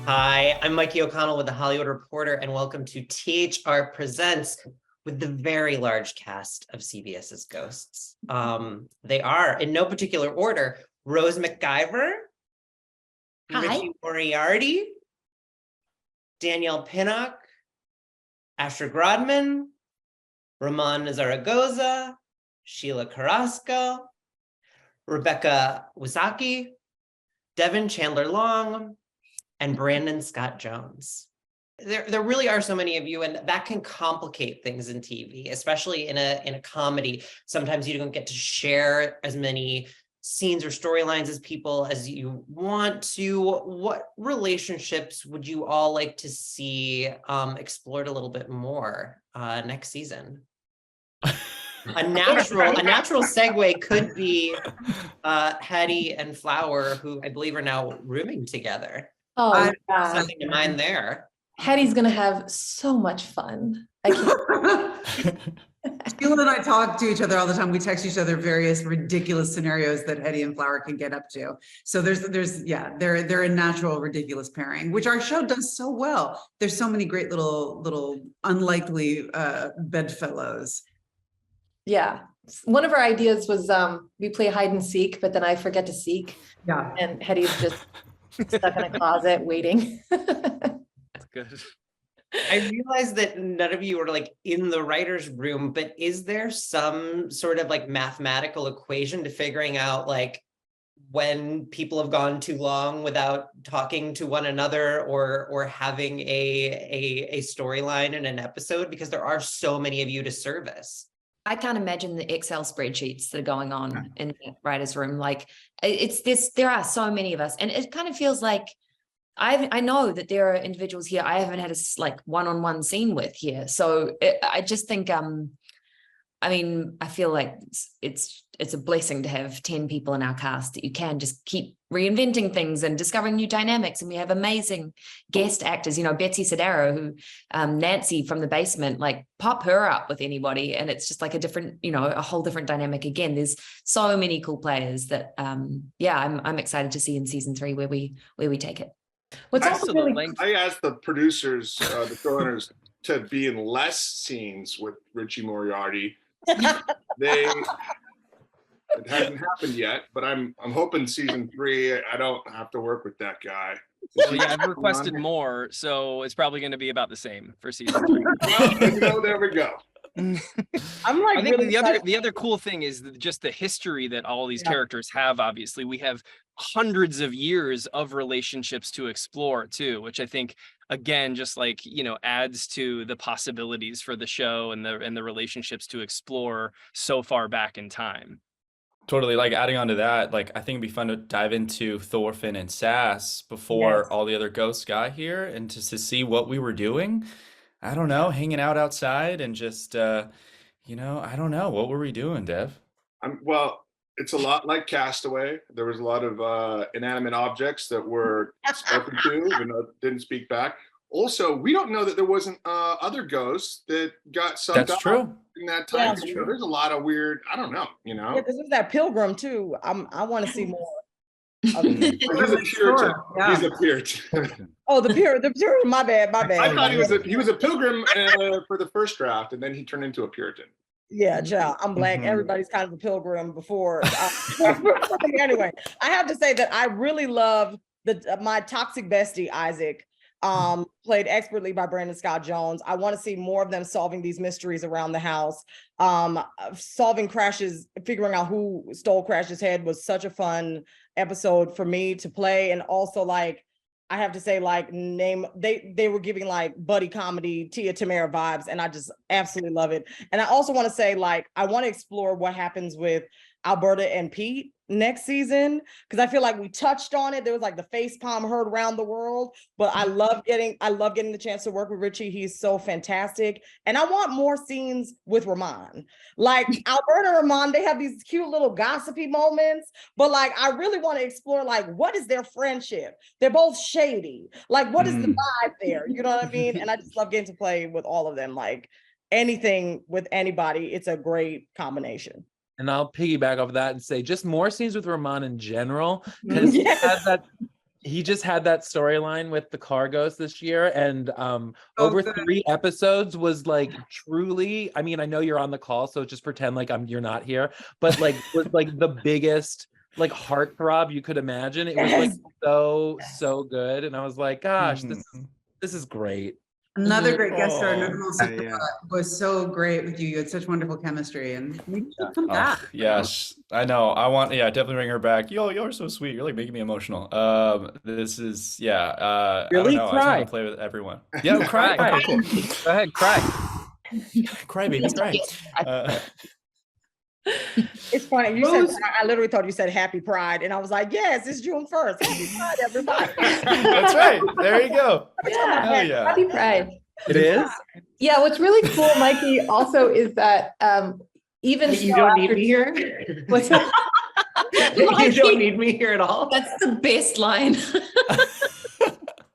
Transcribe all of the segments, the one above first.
Hi, I'm Mikey O'Connell with The Hollywood Reporter, and welcome to THR Presents with the very large cast of CBS's Ghosts. They are, in no particular order, Rose McIver, Richie Moriarty, Danielle Pinnock, Asher Grodman, Román Zaragoza, Sheila Carrasco, Rebecca Wisocky, Devan Chandler Long, and Brandon Scott Jones. There really are so many of you, and that can complicate things in TV, especially in a comedy. Sometimes you don't get to share as many scenes or storylines as people as you want to. What relationships would you all like to see explored a little bit more next season? A natural segue could be Hattie and Flower, who I believe are now rooming together. Oh, something to mind there. Hattie's gonna have so much fun. Sheila and I talk to each other all the time. We text each other various ridiculous scenarios that Hattie and Flower can get up to. So they're a natural ridiculous pairing, which our show does so well. There's so many great little unlikely bedfellows. Yeah, one of our ideas was we play hide and seek, but then I forget to seek. Yeah, and Hattie's just stuck in a closet waiting. That's good. I realized that none of you are like in the writer's room, but is there some sort of like mathematical equation to figuring out like when people have gone too long without talking to one another or having a storyline in an episode? Because there are so many of you to service. I can't imagine the Excel spreadsheets that are going on in the writer's room. Like there are so many of us, and it kind of feels like I know that there are individuals here I haven't had a like one-on-one scene with here. So I just think, I mean, I feel like it's a blessing to have 10 people in our cast that you can just keep reinventing things and discovering new dynamics. And we have amazing guest actors, Betsy Sodaro, who Nancy from The Basement, like pop her up with anybody. And it's just like a different, a whole different dynamic. Again, there's so many cool players that, I'm excited to see in season 3 where we take it. What's also really I asked the producers, the showrunners, to be in less scenes with Richie Moriarty. It hasn't happened yet, but I'm hoping season 3 I don't have to work with that guy. Well, yeah, I've requested more, so it's probably going to be about the same for season 3. Well, there we go. I think the other cool thing is just the history that all these characters have. Obviously, we have hundreds of years of relationships to explore too, which I think again just like adds to the possibilities for the show and the relationships to explore so far back in time. Totally. Like adding on to that, like I think it'd be fun to dive into Thorfinn and Sass before all the other ghosts got here, and just to see what we were doing. I don't know, hanging out outside and just, I don't know. What were we doing, Dev? Well, it's a lot like Castaway. There was a lot of inanimate objects that were spoken to, even though it didn't speak back. Also, we don't know that there wasn't other ghosts that got sucked up. That's true. In that time. Yeah, There's a lot of weird, I don't know, Yeah, this is that pilgrim too. I want to see more. He's a Puritan. He's a Puritan. Oh, the Puritan. My bad. I thought he was a pilgrim for the first draft, and then he turned into a Puritan. Yeah, child. I'm black. Everybody's kind of a pilgrim before. Anyway, I have to say that I really love my toxic bestie Isaac. Played expertly by Brandon Scott Jones. I want to see more of them solving these mysteries around the house. Solving Crash's, figuring out who stole Crash's head was such a fun episode for me to play. And also, like, I have to say, like, they were giving like buddy comedy, Tia Tamera vibes, and I just absolutely love it. And I also want to say, like, I want to explore what happens with Alberta and Pete next season, because I feel like we touched on it. There was like the face palm heard around the world, but I love getting the chance to work with Richie. He's so fantastic. And I want more scenes with Román. Like Alberta and Román, they have these cute little gossipy moments, but like I really want to explore like what is their friendship? They're both shady. Like what is the vibe there? You know what I mean? And I just love getting to play with all of them. Like anything with anybody, it's a great combination. And I'll piggyback off of that and say just more scenes with Román in general, because he has he just had that storyline with the car ghost this year, and over 3 episodes was like truly, I mean, I know you're on the call, so just pretend like you're not here, but like was like the biggest like heartthrob you could imagine. It was like so good, and I was like, gosh, this is great. Another great guest star, was so great with you. You had such wonderful chemistry, and maybe she'll come back. Yes, I know. I want, definitely bring her back. You're so sweet. You're like making me emotional. This is, Really? I don't know. Cry. I just want to play with everyone. Yeah, cry. Okay, cool. Go ahead, cry. Cry, baby, cry. It's funny. You said, I literally thought you said Happy Pride, and I was like, yes, it's June 1st. Happy Pride, everybody. That's right. There you go. Yeah. Happy Pride. It is? Yeah, what's really cool, Mikey, also is that even you don't need me here. What's that? You don't need me here at all. That's the best line.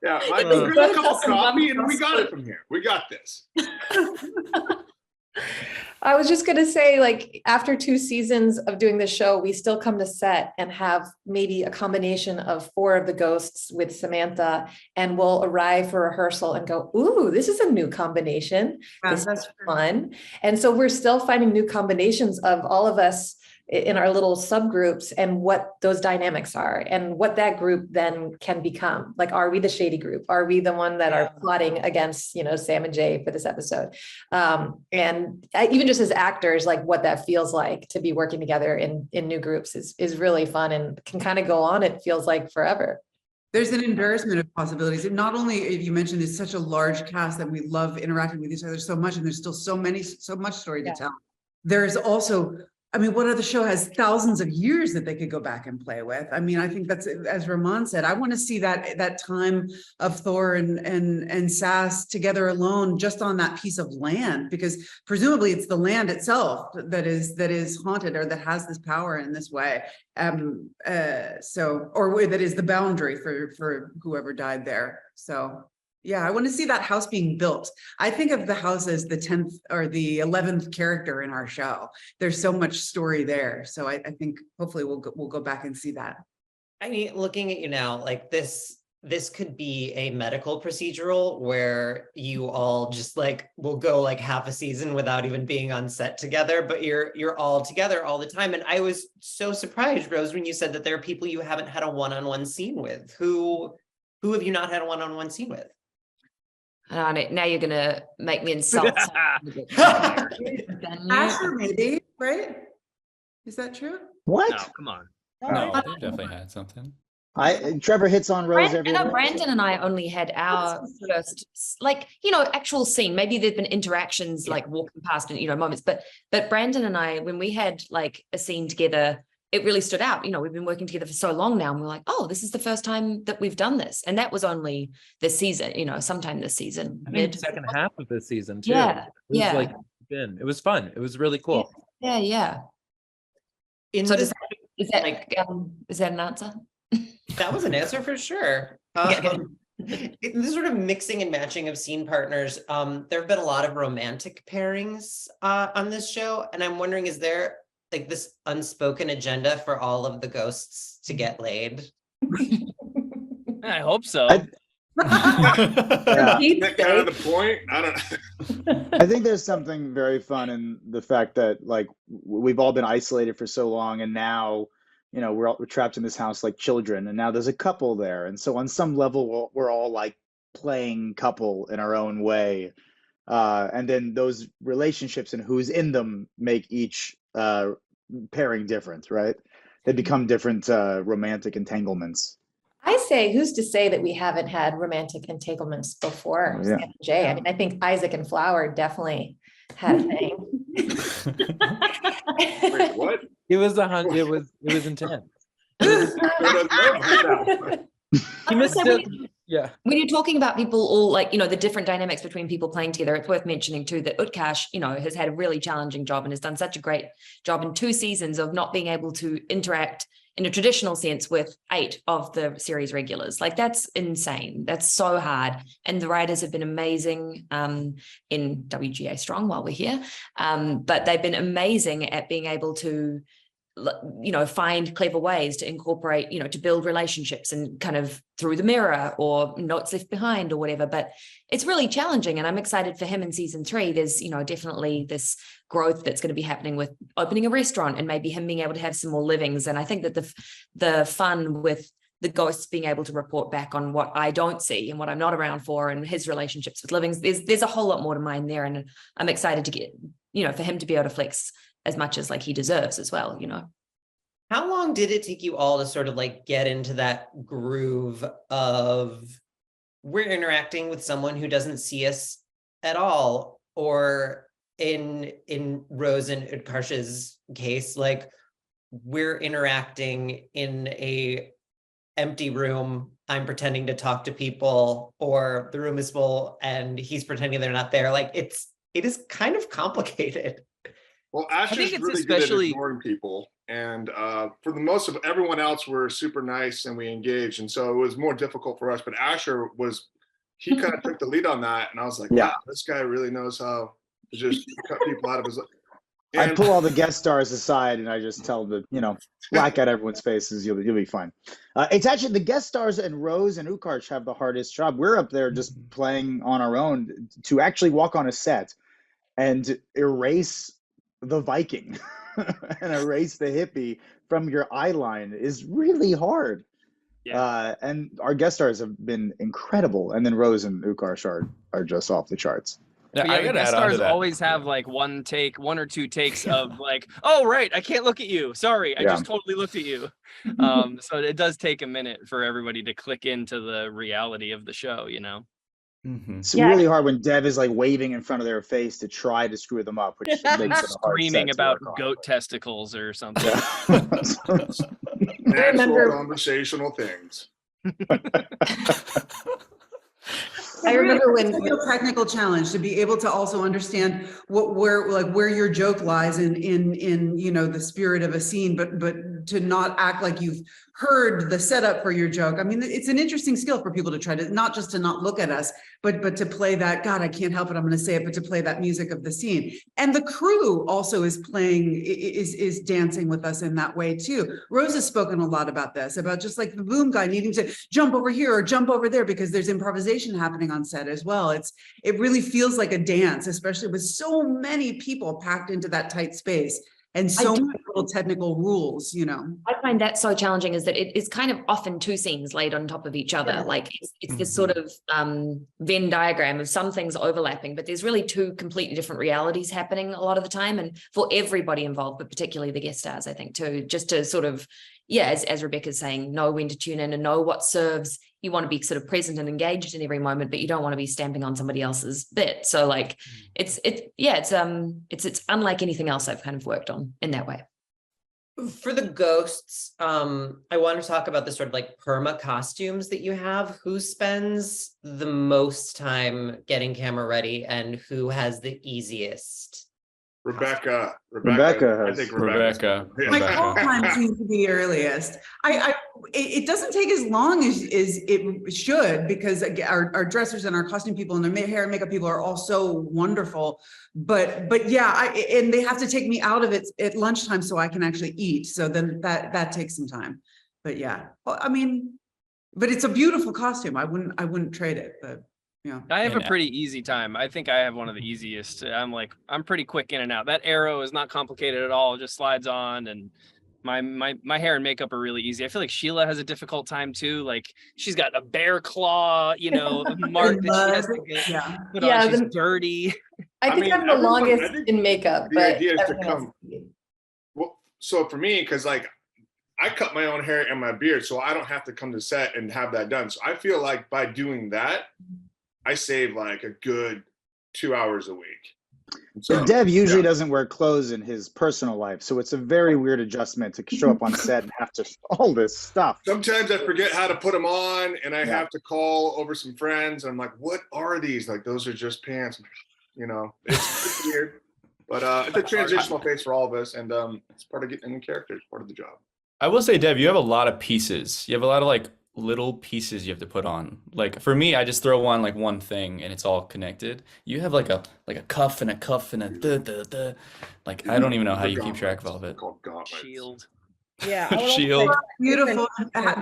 Yeah, I bring a cup of coffee and we got it from here. We got this. I was just going to say, like, after 2 seasons of doing this show, we still come to set and have maybe a combination of 4 of the ghosts with Samantha, and we'll arrive for rehearsal and go, ooh, this is a new combination. This is fun. And so we're still finding new combinations of all of us in our little subgroups and what those dynamics are and what that group then can become. Like, are we the shady group? Are we the one that are plotting against, Sam and Jay for this episode? And even just as actors, like what that feels like to be working together in new groups is really fun and can kind of go on, it feels like forever. There's an embarrassment of possibilities. And not only, if you mentioned, it's such a large cast that we love interacting with each other so much, and there's still so much story to tell. There's also, I mean, what other show has thousands of years that they could go back and play with? I mean, I think that's, as Román said, I want to see that time of Thor and Sass together alone, just on that piece of land, because presumably it's the land itself that is haunted, or that has this power in this way. Or that is the boundary for whoever died there. So. Yeah, I want to see that house being built. I think of the house as the 10th or the 11th character in our show. There's so much story there. So I think hopefully we'll go back and see that. I mean, looking at you now, like this could be a medical procedural where you all just like will go like half a season without even being on set together, but you're all together all the time. And I was so surprised, Rose, when you said that there are people you haven't had a one-on-one scene with. Who have you not had a one-on-one scene with? Now you're gonna make me insult. Asher, maybe, right? Is that true? What? No, come on. No, they definitely had something. Trevor hits on Rose every day. Brandon and I only had our first, actual scene. Maybe there've been interactions like walking past and moments, but Brandon and I, when we had like a scene together, it really stood out. We've been working together for so long now, and we're like, oh, this is the first time that we've done this. And that was only this season, sometime this season. I think the second half of this season too. Yeah. It was fun. It was really cool. Yeah. Is that an answer? That was an answer for sure. This sort of mixing and matching of scene partners. There have been a lot of romantic pairings on this show, and I'm wondering, is there like this unspoken agenda for all of the ghosts to get laid? I hope so. That kind of the point. I don't know. I think there's something very fun in the fact that like we've all been isolated for so long, and now we're trapped in this house like children, and now there's a couple there, and so on some level we're all like playing couple in our own way, and then those relationships and who's in them make each pairing different, right? They become different romantic entanglements. I say, who's to say that we haven't had romantic entanglements before? Oh, yeah. Sam and Jay. I mean, I think Isaac and Flower definitely had a thing. Wait, what? It was intense. When you're talking about people all like, the different dynamics between people playing together, it's worth mentioning too that Utkarsh, has had a really challenging job and has done such a great job in 2 seasons of not being able to interact in a traditional sense with 8 of the series regulars. Like, that's insane. That's so hard. And the writers have been amazing in WGA Strong while we're here. But they've been amazing at being able to find clever ways to incorporate, to build relationships and kind of through the mirror or notes left behind or whatever. But it's really challenging, and I'm excited for him in season 3. There's, definitely this growth that's going to be happening with opening a restaurant and maybe him being able to have some more livings. And I think that the fun with the ghosts being able to report back on what I don't see and what I'm not around for, and his relationships with livings, there's a whole lot more to mine there. And I'm excited to get, for him to be able to flex as much as like he deserves as well, How long did it take you all to sort of like get into that groove of we're interacting with someone who doesn't see us at all? Or in Rose and Utkarsh's case, like we're interacting in a empty room, I'm pretending to talk to people, or the room is full and he's pretending they're not there. Like it is kind of complicated. Well, Asher's really good at ignoring people. And for the most of everyone else, we're super nice and we engaged. And so it was more difficult for us. But Asher he kind of took the lead on that. And I was like, wow, this guy really knows how to just cut people out of his life. I pull all the guest stars aside and I just tell them to, black out everyone's faces. You'll be fine. It's actually the guest stars and Rose and Utkarsh have the hardest job. We're up there just playing on our own. To actually walk on a set and erase the Viking and erase the hippie from your eye line is really hard. Yeah. And our guest stars have been incredible. And then Rose and Utkarsh are just off the charts. Yeah, the guest stars always have like one or two takes of like, oh, right, I can't look at you. Sorry, I just totally looked at you. So it does take a minute for everybody to click into the reality of the show, It's really hard when Dev is like waving in front of their face to try to screw them up, which makes it a hard screaming set to about work on. goat testicles or something. Natural conversational things. I remember when it's a real technical challenge to be able to also understand where your joke lies in the spirit of a scene, but to not act like you've heard the setup for your joke. I mean, it's an interesting skill for people to try to not just to not look at us, but to play that, God, I can't help it, I'm going to say it, but to play that music of the scene. And the crew also is dancing with us in that way too. Rose has spoken a lot about this, about just like the boom guy needing to jump over here or jump over there because there's improvisation happening on set as well. It really feels like a dance, especially with so many people packed into that tight space. And so many little technical rules, I find that so challenging is that it's kind of often two scenes laid on top of each other. Yeah. Like it's this sort of Venn diagram of some things overlapping, but there's really two completely different realities happening a lot of the time. And for everybody involved, but particularly the guest stars, I think too, just to sort of, as Rebecca's saying, know when to tune in and know what serves. You want to be sort of present and engaged in every moment, but you don't want to be stamping on somebody else's bit. So like, it's unlike anything else I've kind of worked on in that way. For the ghosts, I want to talk about the sort of like perma costumes that you have. Who spends the most time getting camera ready and who has the easiest? Rebecca. I think Rebecca. My call time seems to be earliest. It doesn't take as long as it should, because our dressers and our costume people and their hair and makeup people are all so wonderful. But yeah, and they have to take me out of it at lunchtime so I can actually eat. So then that takes some time. But yeah, I mean, but it's a beautiful costume. I wouldn't trade it. But yeah, I have a pretty easy time. I think I have one of the easiest. I'm pretty quick in and out. That arrow is not complicated at all. It just slides on, and my hair and makeup are really easy. I feel like Sheila has a difficult time too. Like she's got a bear claw, mark that she has to get put on. She's dirty. I think I'm the longest in makeup. The idea is to come. Well, so for me, because like I cut my own hair and my beard, so I don't have to come to set and have that done. So I feel like by doing that, I save like a good 2 hours a week. So Dev usually doesn't wear clothes in his personal life, so it's a very weird adjustment to show up on set and have to all this stuff. Sometimes I forget how to put them on, and I have to call over some friends. And I'm like, "What are these? Like, those are just pants." It's weird, but it's a transitional phase for all of us, and it's part of getting in the character. It's part of the job. I will say, Dev, you have a lot of pieces. You have a lot of like little pieces you have to put on. Like for me, I just throw on like one thing and it's all connected. You have like a cuff and a cuff and a the. Like I don't even know how you keep track of all of it. Called gauntlets. Shield. Yeah, I would also Shield. say- Beautiful,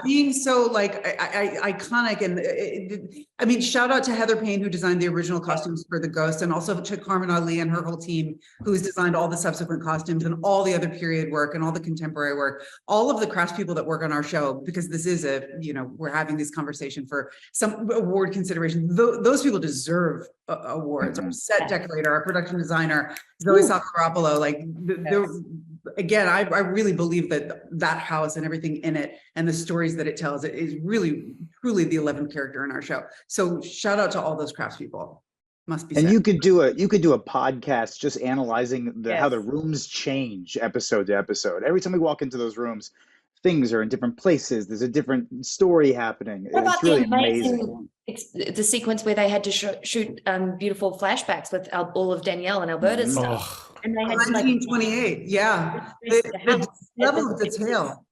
being so like iconic, and I mean, shout out to Heather Payne, who designed the original costumes for the Ghost, and also to Carmen Ali and her whole team, who's designed all the subsequent costumes and all the other period work and all the contemporary work, all of the craftspeople that work on our show, because this is we're having this conversation for some award consideration. Those people deserve awards. Our set decorator, our production designer, Zoe Sakaropoulos, like again, I really believe that house and everything in it and the stories that it tells, it is really truly the 11th character in our show. So shout out to all those craftspeople. Must be And said. you could do a podcast just analyzing how the rooms change episode to episode. Every time we walk into those rooms, things are in different places. There's a different story happening. What about It's really the amazing. the sequence where they had to shoot beautiful flashbacks with all of Danielle and Alberta's stuff? And they had to, like, 1928, yeah. The level of detail.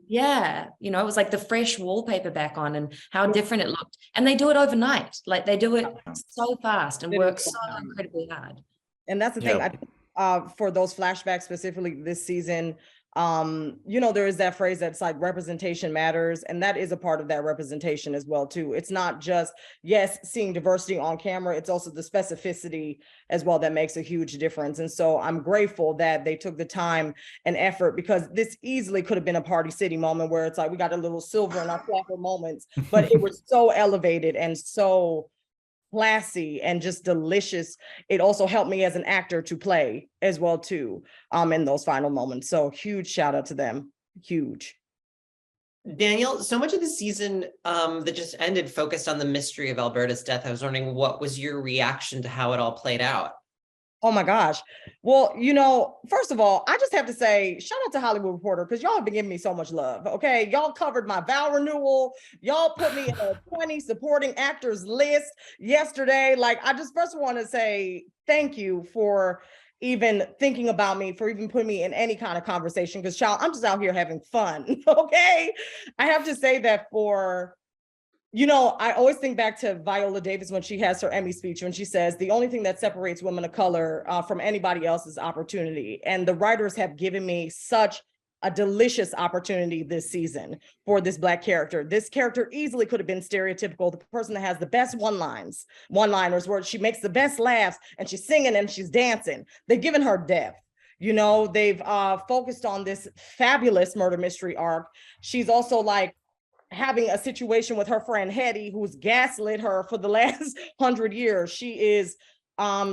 Yeah, you know, it was like the fresh wallpaper back on and how different it looked. And they do it overnight. Like they do it so fast and work so incredibly hard. And that's the thing, I think, for those flashbacks specifically this season, there is that phrase that's like representation matters, and that is a part of that representation as well too. It's not just, yes, seeing diversity on camera, it's also the specificity as well that makes a huge difference. And so I'm grateful that they took the time and effort, because this easily could have been a Party City moment where it's like we got a little silver in our flapper moments, but it was so elevated and so classy and just delicious. It also helped me as an actor to play as well too, in those final moments. So huge shout out to them. Huge. Danielle, so much of the season that just ended focused on the mystery of Alberta's death. I was wondering, what was your reaction to how it all played out? Oh my gosh. Well, first of all, I just have to say, shout out to Hollywood Reporter, because y'all have been giving me so much love. Okay. Y'all covered my vow renewal. Y'all put me in a 20 supporting actors list yesterday. Like, I just first want to say thank you for even thinking about me, for even putting me in any kind of conversation, because child, I'm just out here having fun. Okay. I have to say that I always think back to Viola Davis when she has her Emmy speech, when she says, the only thing that separates women of color from anybody else is opportunity. And the writers have given me such a delicious opportunity this season for this Black character. This character easily could have been stereotypical, the person that has the best one-liners, where she makes the best laughs and she's singing and she's dancing. They've given her depth. They've focused on this fabulous murder mystery arc. She's also like having a situation with her friend Hetty, who's gaslit her for the last 100 years. She is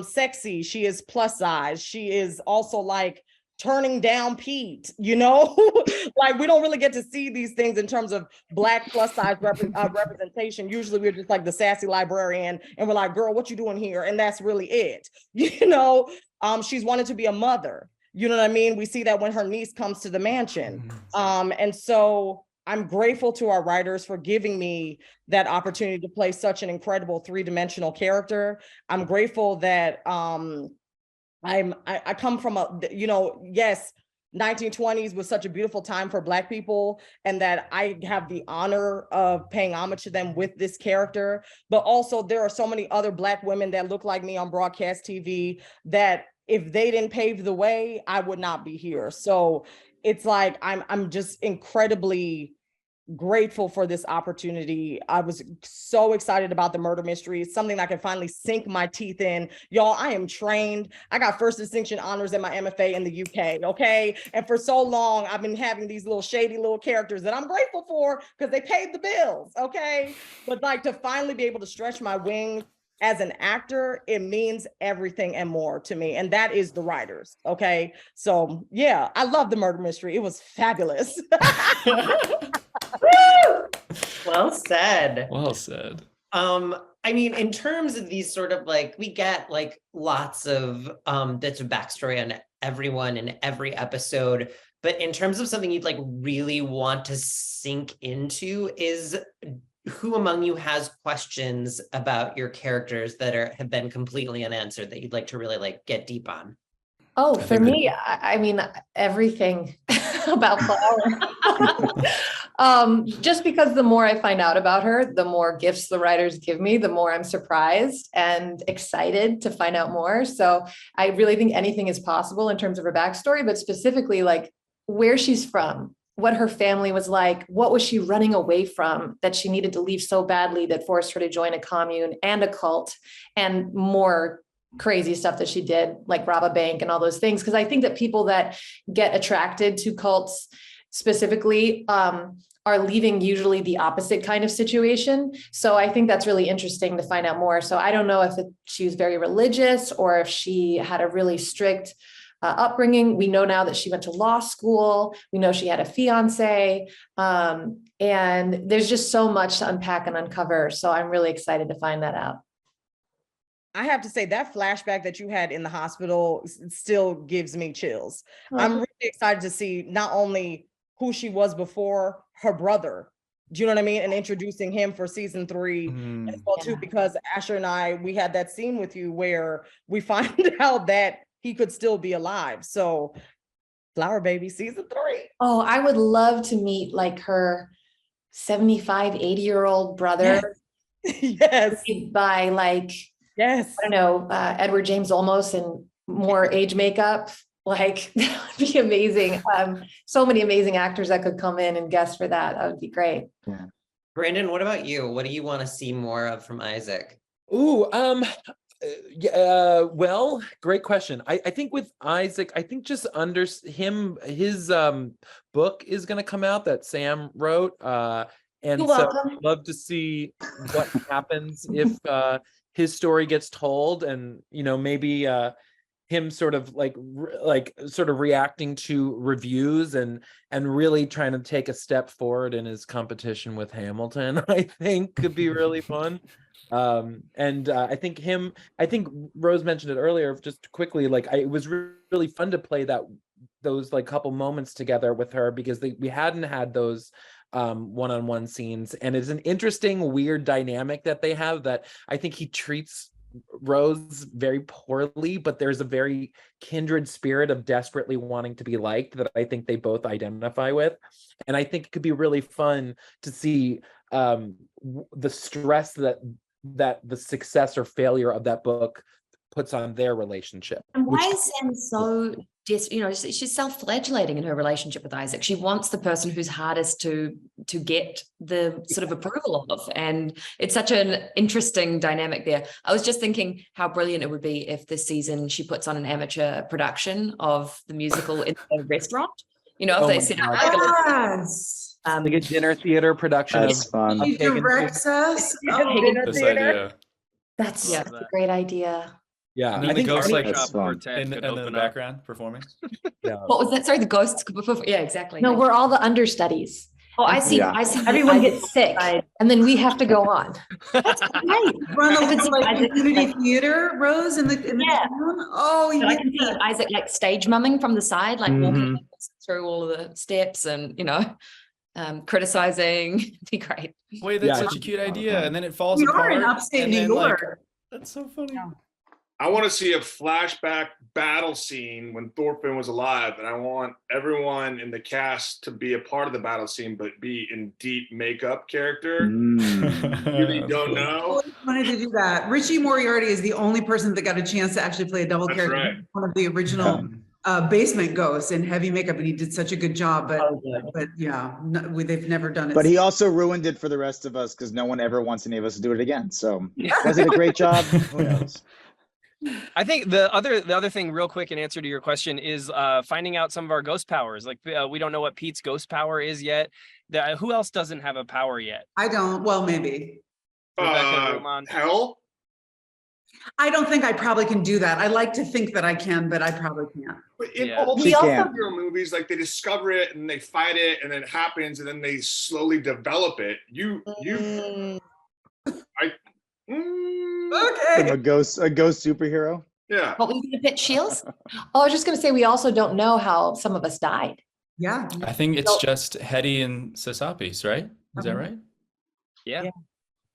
sexy. She is plus size. She is also like turning down Pete, like we don't really get to see these things in terms of Black plus size representation. Usually we're just like the sassy librarian and we're like, girl, what you doing here? And that's really it. She's wanted to be a mother. You know what I mean? We see that when her niece comes to the mansion. And so I'm grateful to our writers for giving me that opportunity to play such an incredible three-dimensional character. I'm grateful that I come from yes, 1920s was such a beautiful time for Black people, and that I have the honor of paying homage to them with this character. But also there are so many other Black women that look like me on broadcast TV that if they didn't pave the way, I would not be here. So it's like, I'm just incredibly grateful for this opportunity. I was so excited about the murder mystery. It's something I can finally sink my teeth in. Y'all, I am trained. I got first distinction honors in my MFA in the UK, okay? And for so long, I've been having these little shady little characters that I'm grateful for because they paid the bills, okay? But like to finally be able to stretch my wings as an actor, it means everything and more to me. And that is the writers. Okay. So yeah, I love the murder mystery. It was fabulous. Well said. Well said. I mean, in terms of these sort of like, we get like lots of bits of backstory on everyone in every episode, but in terms of something you'd like really want to sink into, is who among you has questions about your characters that have been completely unanswered that you'd like to really like get deep on? Oh, I for think that- me, I mean, everything about Flower. Just because the more I find out about her, the more gifts the writers give me, the more I'm surprised and excited to find out more. So I really think anything is possible in terms of her backstory, but specifically like where she's from, what her family was like, what was she running away from that she needed to leave so badly that forced her to join a commune and a cult, and more crazy stuff that she did, like rob a bank and all those things. Because I think that people that get attracted to cults specifically are leaving usually the opposite kind of situation. So I think that's really interesting to find out more. So I don't know if she was very religious or if she had a really strict upbringing. We know now that she went to law school. We know she had a fiance. And there's just so much to unpack and uncover. So I'm really excited to find that out. I have to say that flashback that you had in the hospital still gives me chills. I'm really excited to see not only who she was before, her brother. Do you know what I mean? And introducing him for season 3 as well too, because Asher and I, we had that scene with you where we find out that he could still be alive. So Flower Baby season 3. Oh, I would love to meet like her 75, 80-year-old brother. Yes. By like, yes, I don't know, Edward James Olmos and more age makeup. Like that would be amazing. So many amazing actors that could come in and guest for that. That would be great. Yeah. Brandon, what about you? What do you want to see more of from Isaac? Ooh, well, great question. I think with Isaac, I think just under him, his book is going to come out that Sam wrote. And You're so welcome. I'd love to see what happens if his story gets told, and maybe him sort of sort of reacting to reviews and really trying to take a step forward in his competition with Hamilton, I think could be really fun. I think Rose mentioned it earlier, just quickly, like it was really fun to play those like couple moments together with her, because we hadn't had those one-on-one scenes, and it's an interesting, weird dynamic that they have, that I think he treats Rose very poorly, but there's a very kindred spirit of desperately wanting to be liked that I think they both identify with. And I think it could be really fun to see the stress that the success or failure of that book puts on their relationship. And why is Sam so she's self-flagellating in her relationship with Isaac. She wants the person who's hardest to get the sort of approval of. And it's such an interesting dynamic there. I was just thinking how brilliant it would be if this season she puts on an amateur production of the musical in a restaurant. If they set up Yes. Like a dinner theater production. That's fun. She directs us. This idea. That's Yeah. a great idea. Yeah, And then I the think ghost like That's fun. in the background performing. yeah. What was that? Sorry, the ghosts. Yeah, exactly. No, we're all the understudies. Oh, I see. Yeah. I see. Everyone gets sick and then we have to go on. That's great. Run I could the see like Isaac, community like- theater, Rose, in the Yeah. town. Oh, But I yeah. can see Isaac like stage mumming from the side, like walking through all of the steps and criticizing. It'd be great. Wait, that's Yeah. such a cute idea, and then it falls We apart. are in upstate and New then, like, York. that's so funny. I want to see a flashback battle scene when Thorfinn was alive, and I want everyone in the cast to be a part of the battle scene, but be in deep makeup character. Really That's don't cool. know. Always wanted to do that. Richie Moriarty is the only person that got a chance to actually play a double That's character. right. One of the original basement ghosts in heavy makeup, and he did such a good job. But yeah, they've never done it. But he also ruined it for the rest of us because no one ever wants any of us to do it again. So was it a great job? Who knows? I think the other thing, real quick, in answer to your question, is finding out some of our ghost powers. Like we don't know what Pete's ghost power is yet. Who else doesn't have a power yet? I don't. Well, maybe. Rebecca, Román. Hell? I don't think I probably can do that. I like to think that I can, but I probably can't. But in Yeah. all She these can. superhero movies, like they discover it and they fight it, and then it happens, and then they slowly develop it. Okay. A ghost superhero. Yeah. What were you going to pitch, Shields? Oh, I was just going to say, we also don't know how some of us died. Yeah. I think it's just Hetty and Sasapis, right? Is that right? Yeah.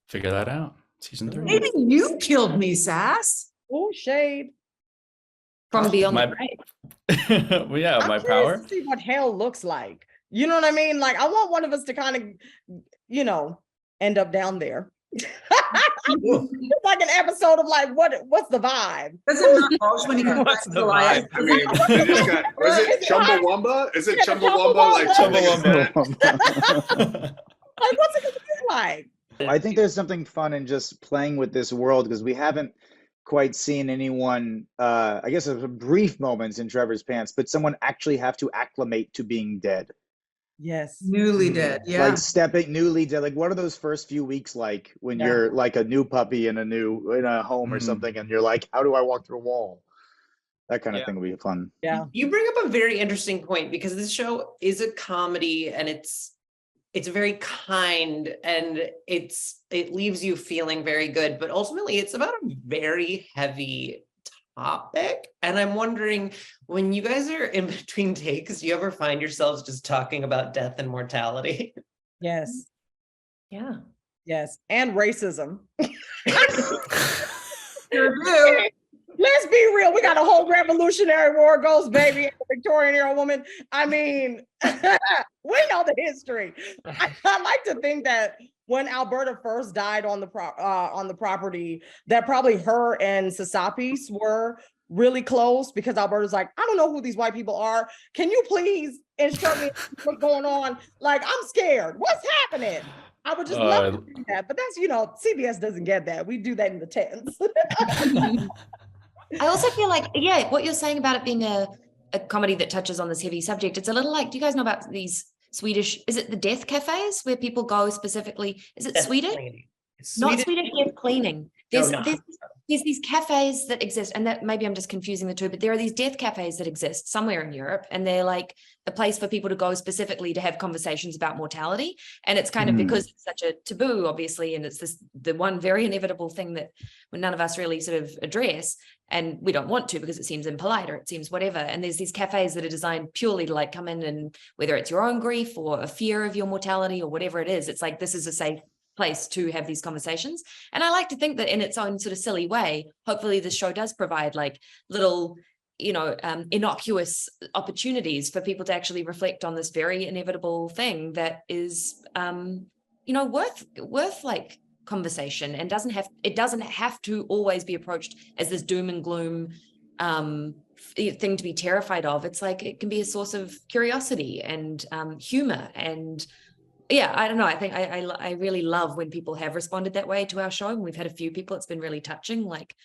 Figure that out. Season 3. Maybe you killed me, Sass. Oh, shade. From beyond My- the grave. Well, yeah, I'm my curious power. to see what hell looks like. You know what I mean? Like, I want one of us to kind of, end up down there. It's like an episode of like, what's the vibe? Does it not bulge when you go What's back the to life? vibe? I mean, you just got, was it Chumbawamba? Is it Yeah, the Chumbawamba? Like Chumbawamba. Chumbawamba? Like, what's it gonna be like? I think there's something fun in just playing with this world because we haven't quite seen anyone, I guess, brief moments in Trevor's pants, but someone actually have to acclimate to being dead. Yes. Newly dead, yeah. Like newly dead. Like, what are those first few weeks like when Yeah. you're like a new puppy in a home or something, and you're like, how do I walk through a wall? That kind of thing would be fun. Yeah. You bring up a very interesting point because this show is a comedy and it's very kind and it leaves you feeling very good, but ultimately it's about a very heavy topic. And I'm wondering, when you guys are in between takes, do you ever find yourselves just talking about death and mortality? Yes. Yeah. Yes. And racism. Sure do. Let's be real. We got a whole Revolutionary War ghost baby, and a Victorian era woman. I mean, we know the history. I like to think that when Alberta first died on the property, that probably her and Sasapis were really close because Alberta's like, I don't know who these white people are. Can you please instruct me what's going on? Like, I'm scared. What's happening? I would just love to do that. But that's, CBS doesn't get that. We do that in the tents. I also feel like, what you're saying about it being a comedy that touches on this heavy subject, it's a little like, do you guys know about these Swedish, is it the death cafes where people go specifically, is it Death Swedish? cleaning. It's Not Swedish. Swedish death cleaning. No, There's, no. there's these cafes that exist, and that maybe I'm just confusing the two, but there are these death cafes that exist somewhere in Europe, and they're like a place for people to go specifically to have conversations about mortality. And it's kind of because it's such a taboo, obviously, and it's the one very inevitable thing that none of us really sort of address, and we don't want to because it seems impolite or it seems whatever. And there's these cafes that are designed purely to like come in, and whether it's your own grief or a fear of your mortality or whatever it is, it's like, this is a safe place to have these conversations. And I like to think that in its own sort of silly way, hopefully the show does provide like little, innocuous opportunities for people to actually reflect on this very inevitable thing that is, worth like conversation, and it doesn't have to always be approached as this doom and gloom thing to be terrified of. It's like, it can be a source of curiosity and humor. And I don't know. I think I really love when people have responded that way to our show. And we've had a few people, it's been really touching, like,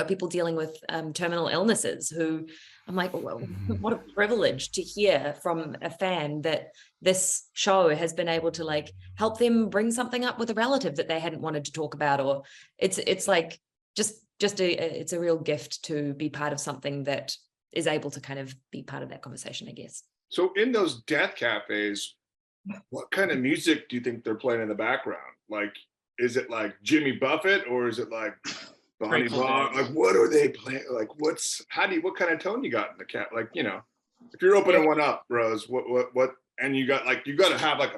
people dealing with terminal illnesses who I'm like, well, what a privilege to hear from a fan that this show has been able to like help them bring something up with a relative that they hadn't wanted to talk about. Or it's like, it's a real gift to be part of something that is able to kind of be part of that conversation, I guess. So in those death cafes, what kind of music do you think they're playing in the background? Like, is it like Jimmy Buffett, or is it like Bonnie Bong? Like, what are they playing? Like, what kind of tone you got in the cat? Like, if you're opening one up, Rose, what, and you got to have like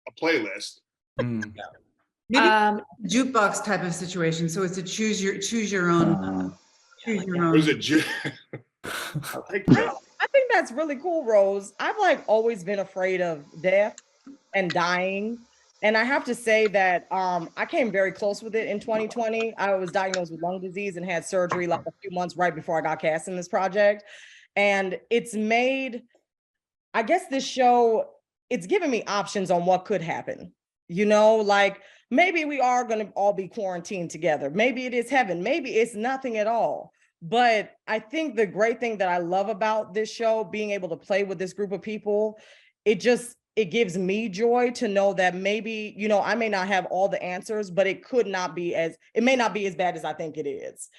a playlist. Maybe jukebox type of situation. So it's a choose your own. Or is it I like that. I think that's really cool, Rose. I've like always been afraid of death and dying. And I have to say that I came very close with it in 2020. I was diagnosed with lung disease and had surgery like a few months right before I got cast in this project. And it's made, I guess this show, it's given me options on what could happen. Like maybe we are going to all be quarantined together. Maybe it is heaven. Maybe it's nothing at all. But I think the great thing that I love about this show, being able to play with this group of people, it gives me joy to know that maybe, I may not have all the answers, but it may not be as bad as I think it is.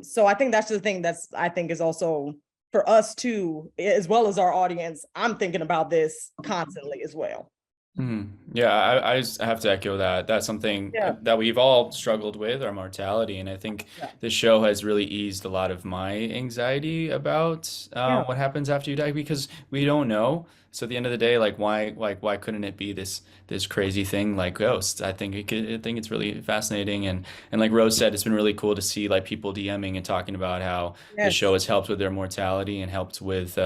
So I think that's the thing I think is also for us too, as well as our audience. I'm thinking about this constantly as well. Yeah, I just have to echo that. That's something Yeah. that we've all struggled with, our mortality. And I think Yeah. this show has really eased a lot of my anxiety about Yeah. what happens after you die because we don't know. So at the end of the day, like why couldn't it be this crazy thing like ghosts? I think it's really fascinating and like Rose said, it's been really cool to see like people DMing and talking about how the Yes. show has helped with their mortality and helped with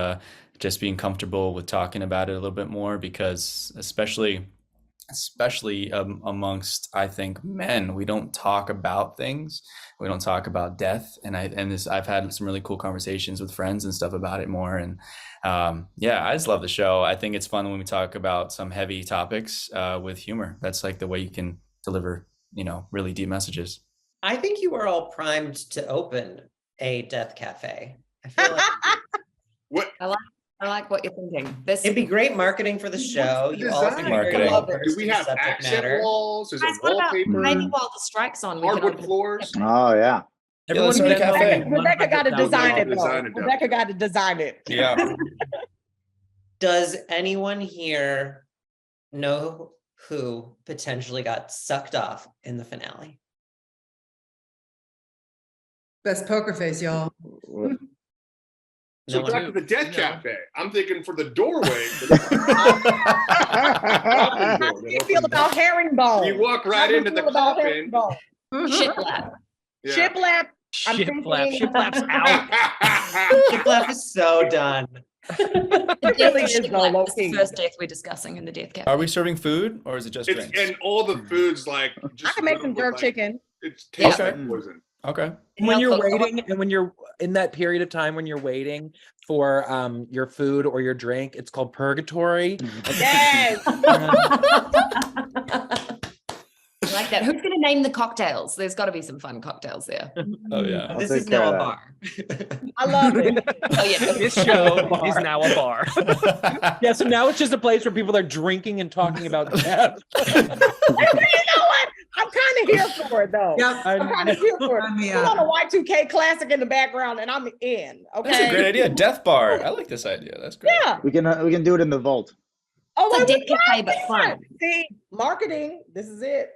just being comfortable with talking about it a little bit more because especially amongst I think men, we don't talk about things, we don't talk about death, and I've had some really cool conversations with friends and stuff about it more, and yeah, I just love the show. I think it's fun when we talk about some heavy topics with humor. That's like the way you can deliver, really deep messages. I think you are all primed to open a death cafe. I feel like What? I like what you're thinking. it'd be great marketing for the show. What's the You all design? seem very Marketing. well-versed Do we in have subject accent matter. walls? Is it What about wallpaper? maybe while the strike's on, we can Hardwood open- floors? Oh, yeah. Everyone let's start a gets cafe. Rebecca got to design it Design though. it, Rebecca got to design it. Yeah. Does anyone here know who potentially got sucked off in the finale? Best poker face, y'all. So No one? back to the Death Cafe. I'm thinking for the doorway. How do you feel about herringbone? You walk How right do you into the feel about coffin. herringbone? Shiplap. Yeah. Shiplap. I'm Shiplap's thinking- out. Shiplap is so done. The really death is of though, Shiplap low is the key. first death we're discussing in the death cafe. Are we serving food or is it just It's drinks? and all the foods like just I can make some look jerk like- chicken. It tastes Okay. like poison. Okay. When you're Help us- waiting and when you're in that period of time when you're waiting for your food or your drink, it's called purgatory. Yes. I like that. Who's going to name the cocktails? There's got to be some fun cocktails there. Oh yeah. This take is care now of a that. bar. I love it. Oh yeah. This show is now a bar. Yeah, so now it's just a place where people are drinking and talking about death. You know what? I'm kind of here for it though. Yep. I'm kind of here for it. Sign me Put up. on a Y2K classic in the background and I'm in. Okay. That's a great idea. Death bar. I like this idea. That's great. Yeah. We can do it in the vault. Oh, It's a wait, death cafe, but fun. see, marketing. This is it.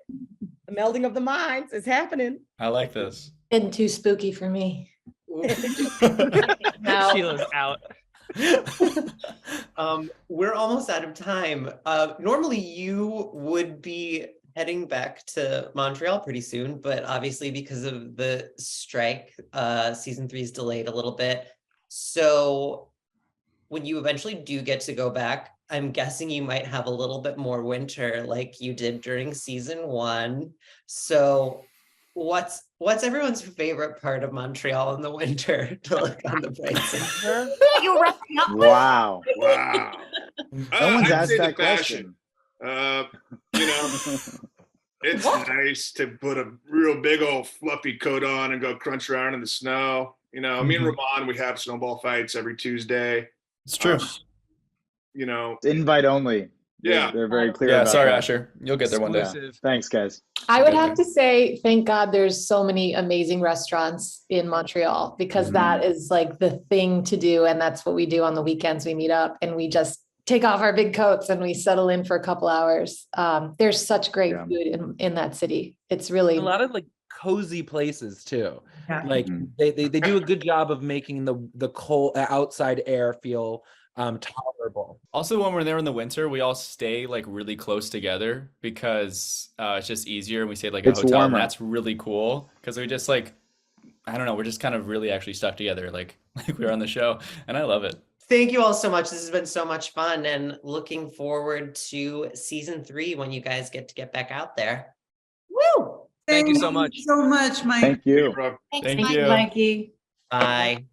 The melding of the minds is happening. I like this. Getting too spooky for me. No. Sheila's out. We're almost out of time. Normally you would be heading back to Montreal pretty soon, but obviously because of the strike, season 3 is delayed a little bit. So when you eventually do get to go back, I'm guessing you might have a little bit more winter like you did during season 1. So what's everyone's favorite part of Montreal in the winter to look on the bright side? You're wrapping up. Wow. Wow. No one's I'd asked say the that question. It's nice to put a real big old fluffy coat on and go crunch around in the snow. Me and Román, we have snowball fights every Tuesday. It's true. It's invite only. Yeah. They're very clear Yeah, about sorry, that. Asher. You'll get there one day. Exclusive. Thanks, guys. I would Good have to say, thank God there's so many amazing restaurants in Montreal because that is like the thing to do. And that's what we do on the weekends. We meet up and we just take off our big coats and we settle in for a couple hours. There's such great Yeah. food in that city. It's really A lot of like cozy places too. Yeah. Like they do a good job of making the cold outside air feel tolerable. Also, when we're there in the winter, we all stay like really close together because it's just easier. And we stay at, like a It's hotel, warmer. and that's really cool because we just like, I don't know, we're just kind of really actually stuck together, like we were on the show, and I love it. Thank you all so much. This has been so much fun and looking forward to season 3 when you guys get back out there. woo. Thank you so much. So much, Mike. Thank you. Bro. Thanks, Thank Mike. you. Mikey. Bye.